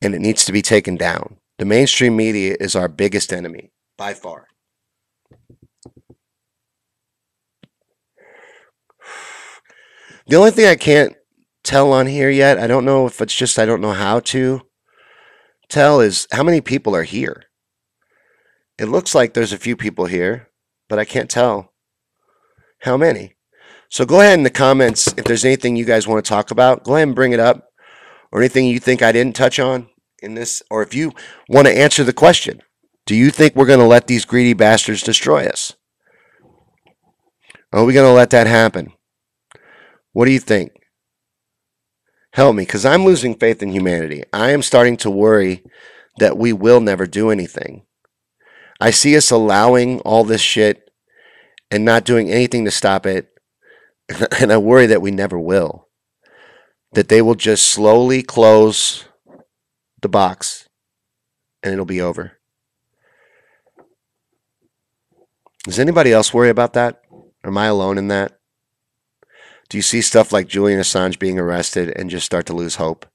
And it needs to be taken down. The mainstream media is our biggest enemy, by far. The only thing I can't tell on here yet, I don't know if it's just I don't know how to tell, is how many people are here. It looks like there's a few people here, but I can't tell how many. So go ahead in the comments if there's anything you guys want to talk about. Go ahead and bring it up, or anything you think I didn't touch on in this, or if you want to answer the question, do you think we're going to let these greedy bastards destroy us? Are we going to let that happen? What do you think? Help me, because I'm losing faith in humanity. I am starting to worry that we will never do anything. I see us allowing all this shit and not doing anything to stop it. And I worry that we never will. That they will just slowly close the box and it'll be over. Does anybody else worry about that? Am I alone in that? Do you see stuff like Julian Assange being arrested and just start to lose hope?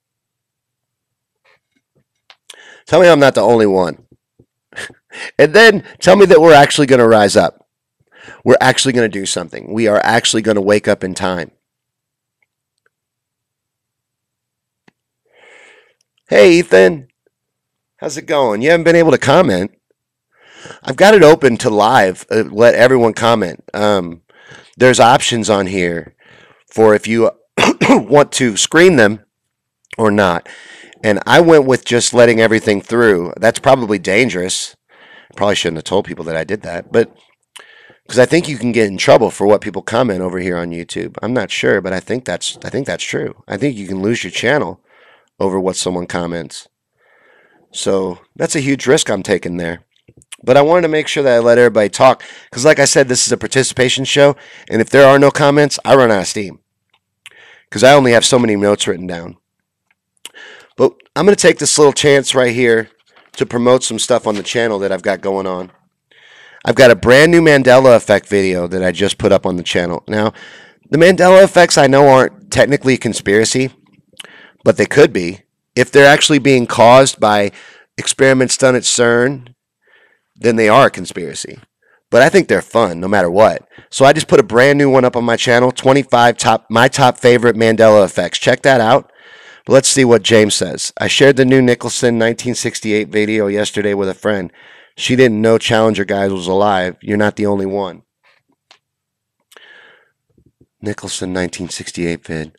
Tell me I'm not the only one. And then tell me that we're actually going to rise up. We're actually going to do something. We are actually going to wake up in time. Hey, Ethan. How's it going? You haven't been able to comment. I've got it open to live. Let everyone comment. There's options on here for if you want to screen them or not. And I went with just letting everything through. That's probably dangerous. Probably shouldn't have told people that I did that, but because I think you can get in trouble for what people comment over here on YouTube. I'm not sure, but I think that's true. I think you can lose your channel over what someone comments. So that's a huge risk I'm taking there. But I wanted to make sure that I let everybody talk because, like I said, this is a participation show, and if there are no comments, I run out of steam because I only have so many notes written down. But I'm going to take this little chance right here to promote some stuff on the channel that I've got going on. I've got a brand new Mandela Effect video that I just put up on the channel. Now, the Mandela Effects I know aren't technically a conspiracy, but they could be. If they're actually being caused by experiments done at CERN, then they are a conspiracy. But I think they're fun no matter what. So I just put a brand new one up on my channel, 25 my top favorite Mandela Effects. Check that out. But let's see what James says. I shared the new Nicholson 1968 video yesterday with a friend. She didn't know Challenger guys was alive. You're not the only one. Nicholson 1968 vid.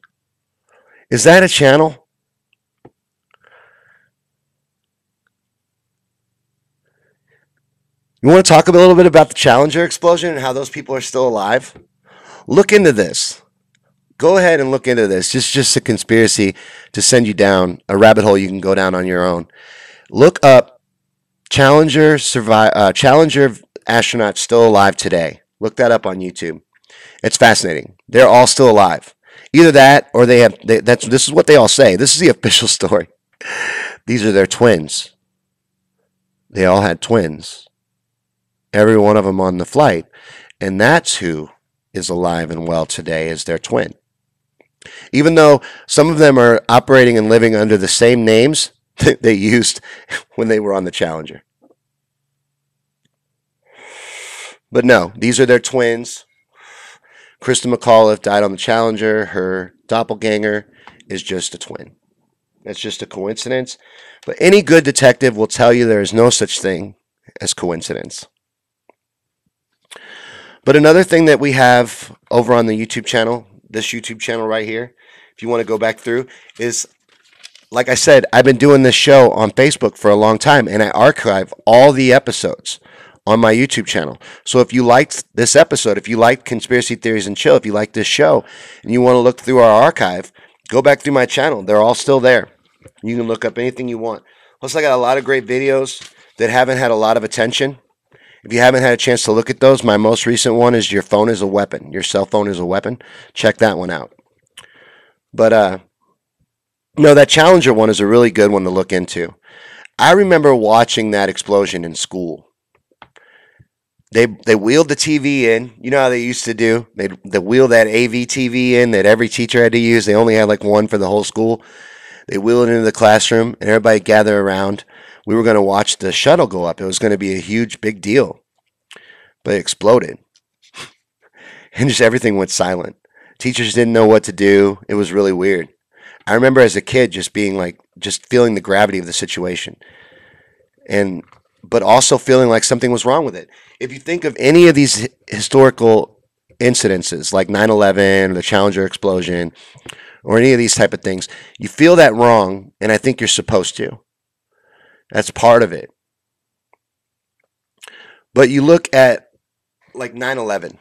Is that a channel? You want to talk a little bit about the Challenger explosion and how those people are still alive? Look into this. Go ahead and look into this. It's just a conspiracy to send you down a rabbit hole you can go down on your own. Look up Challenger astronauts still alive today. Look that up on YouTube. It's fascinating. They're all still alive. Either that or this is what they all say. This is the official story. These are their twins. They all had twins. Every one of them on the flight. And that's who is alive and well today is their twin. Even though some of them are operating and living under the same names that they used when they were on the Challenger. But no, these are their twins. Krista McAuliffe died on the Challenger. Her doppelganger is just a twin. That's just a coincidence. But any good detective will tell you there is no such thing as coincidence. But another thing that we have over on the YouTube channel, this YouTube channel right here, if you want to go back through, is, like I said, I've been doing this show on Facebook for a long time, and I archive all the episodes on my YouTube channel. So if you liked this episode, if you liked Conspiracy Theories and Chill, if you like this show, and you want to look through our archive, go back through my channel. They're all still there. You can look up anything you want. Plus, I got a lot of great videos that haven't had a lot of attention. If you haven't had a chance to look at those, my most recent one is Your Phone is a Weapon. Your cell phone is a weapon. Check that one out. But, no, that Challenger one is a really good one to look into. I remember watching that explosion in school. They wheeled the TV in. You know how they used to do? They wheel that AV TV in that every teacher had to use. They only had like one for the whole school. They wheel it into the classroom, and everybody gather around. We were going to watch the shuttle go up. It was going to be a huge, big deal. But it exploded. And just everything went silent. Teachers didn't know what to do. It was really weird. I remember as a kid just being like, just feeling the gravity of the situation. But also feeling like something was wrong with it. If you think of any of these historical incidences, like 9/11 or the Challenger explosion, or any of these type of things, you feel that wrong, and I think you're supposed to. That's part of it. But you look at like 9/11.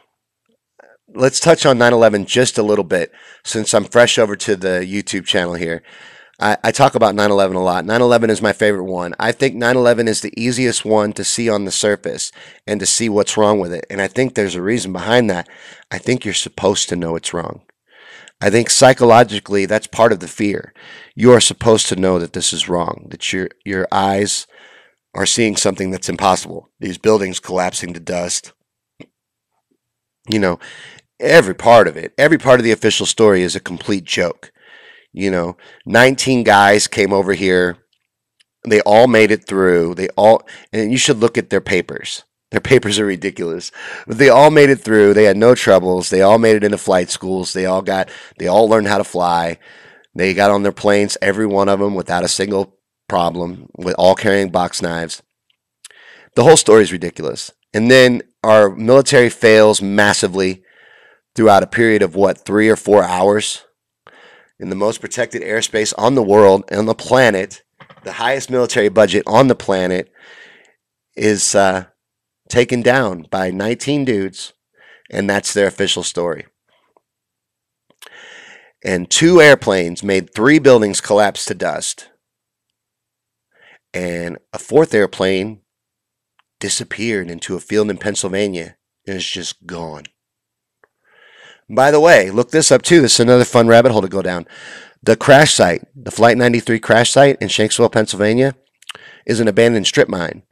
Let's touch on 9/11 just a little bit since I'm fresh over to the YouTube channel here. I talk about 9/11 a lot. 9/11 is my favorite one. I think 9/11 is the easiest one to see on the surface and to see what's wrong with it. And I think there's a reason behind that. I think you're supposed to know it's wrong. I think psychologically that's part of the fear. You are supposed to know that this is wrong, that your eyes are seeing something that's impossible. These buildings collapsing to dust. You know, every part of it, every part of the official story is a complete joke. 19 guys came over here. They all made it through. And you should look at their papers. Their papers are ridiculous. But they all made it through. They had no troubles. They all made it into flight schools. They all learned how to fly. They got on their planes, every one of them, without a single problem with all carrying box knives. The whole story is ridiculous. And then our military fails massively throughout a period of 3 or 4 hours in the most protected airspace on the world, on the planet. The highest military budget on the planet is taken down by 19 dudes, and that's their official story. And 2 airplanes made 3 buildings collapse to dust. And a 4th airplane disappeared into a field in Pennsylvania and is just gone. By the way, look this up too. This is another fun rabbit hole to go down. The crash site, the Flight 93 crash site in Shanksville, Pennsylvania, is an abandoned strip mine.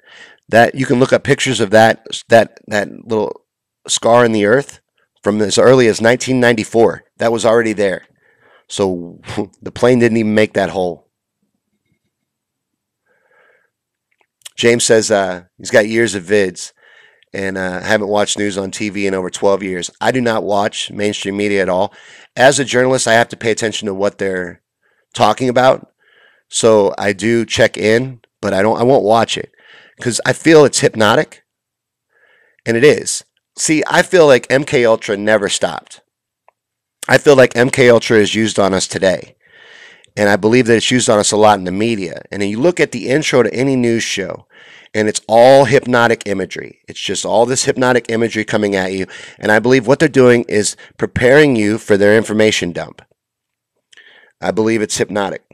That you can look up pictures of that little scar in the earth from as early as 1994. That was already there. So the plane didn't even make that hole. James says he's got years of vids and haven't watched news on TV in over 12 years. I do not watch mainstream media at all. As a journalist, I have to pay attention to what they're talking about. So I do check in, but I won't watch it because I feel it's hypnotic, and it is. See, I feel like MK Ultra never stopped. I feel like MK Ultra is used on us today, and I believe that it's used on us a lot in the media. And then you look at the intro to any news show, and it's all hypnotic imagery. It's just all this hypnotic imagery coming at you. And I believe what they're doing is preparing you for their information dump. I believe it's hypnotic.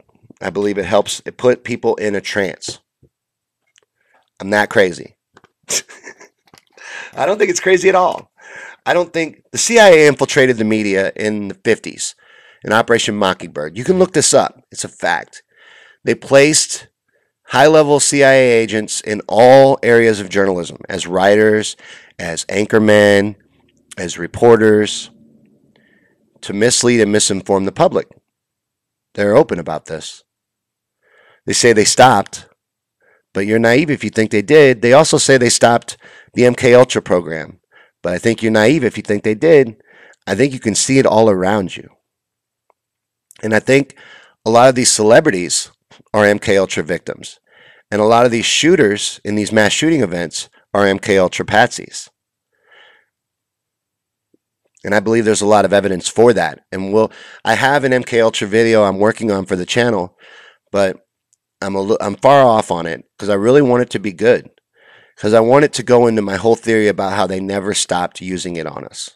I believe it helps put people in a trance. I'm that crazy. I don't think it's crazy at all. I don't think the CIA infiltrated the media in the 50s in Operation Mockingbird. You can look this up. It's a fact. They placed high-level CIA agents in all areas of journalism, as writers, as anchormen, as reporters, to mislead and misinform the public. They're open about this. They say they stopped, but you're naive if you think they did. They also say they stopped the MK Ultra program, but I think you're naive if you think they did. I think you can see it all around you. And I think a lot of these celebrities are MK Ultra victims. And a lot of these shooters in these mass shooting events are MK Ultra patsies. And I believe there's a lot of evidence for that. And I have an MK Ultra video I'm working on for the channel, but I'm far off on it because I really want it to be good. Because I want it to go into my whole theory about how they never stopped using it on us.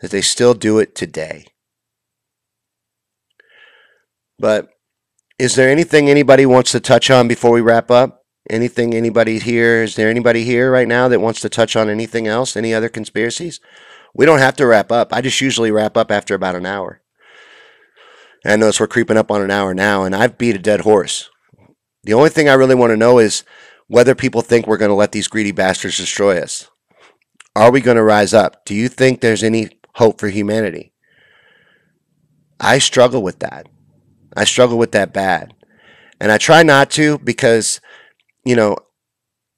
That they still do it today. But is there anything anybody wants to touch on before we wrap up? Anything anybody here? Is there anybody here right now that wants to touch on anything else? Any other conspiracies? We don't have to wrap up. I just usually wrap up after about an hour. And I notice we're creeping up on an hour now, and I've beat a dead horse. The only thing I really want to know is whether people think we're going to let these greedy bastards destroy us. Are we going to rise up? Do you think there's any hope for humanity? I struggle with that. I struggle with that bad. And I try not to because, the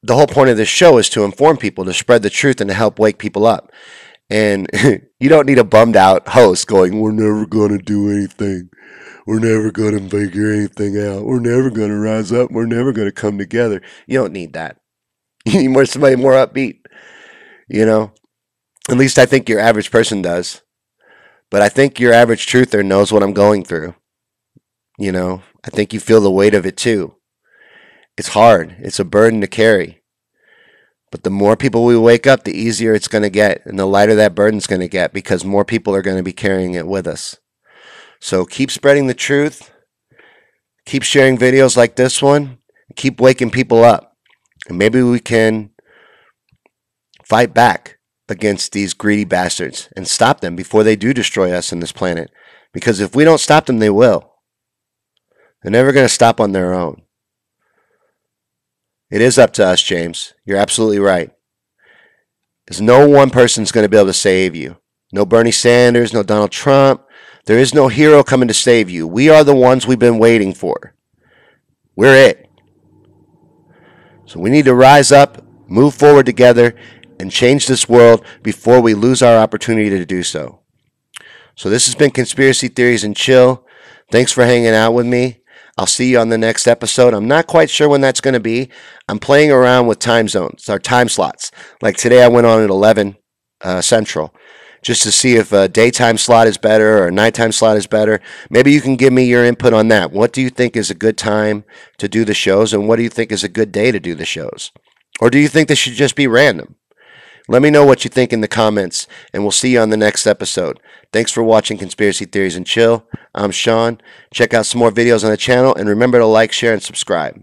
whole point of this show is to inform people, to spread the truth, and to help wake people up. And you don't need a bummed out host going, we're never going to do anything. We're never going to figure anything out. We're never going to rise up. We're never going to come together. You don't need that. You need somebody more upbeat. At least I think your average person does. But I think your average truther knows what I'm going through. I think you feel the weight of it too. It's hard. It's a burden to carry. But the more people we wake up, the easier it's going to get. And the lighter that burden's going to get because more people are going to be carrying it with us. So keep spreading the truth. Keep sharing videos like this one. Keep waking people up. And maybe we can fight back against these greedy bastards and stop them before they do destroy us in this planet. Because if we don't stop them, they will. They're never going to stop on their own. It is up to us, James. You're absolutely right. Because no one person's going to be able to save you. No Bernie Sanders, no Donald Trump. There is no hero coming to save you. We are the ones we've been waiting for. We're it. So we need to rise up, move forward together, and change this world before we lose our opportunity to do so. So this has been Conspiracy Theories and Chill. Thanks for hanging out with me. I'll see you on the next episode. I'm not quite sure when that's going to be. I'm playing around with time zones, or time slots. Like today I went on at 11 Central, just to see if a daytime slot is better or a nighttime slot is better. Maybe you can give me your input on that. What do you think is a good time to do the shows, and what do you think is a good day to do the shows? Or do you think this should just be random? Let me know what you think in the comments, and we'll see you on the next episode. Thanks for watching Conspiracy Theories and Chill. I'm Sean. Check out some more videos on the channel, and remember to like, share, and subscribe.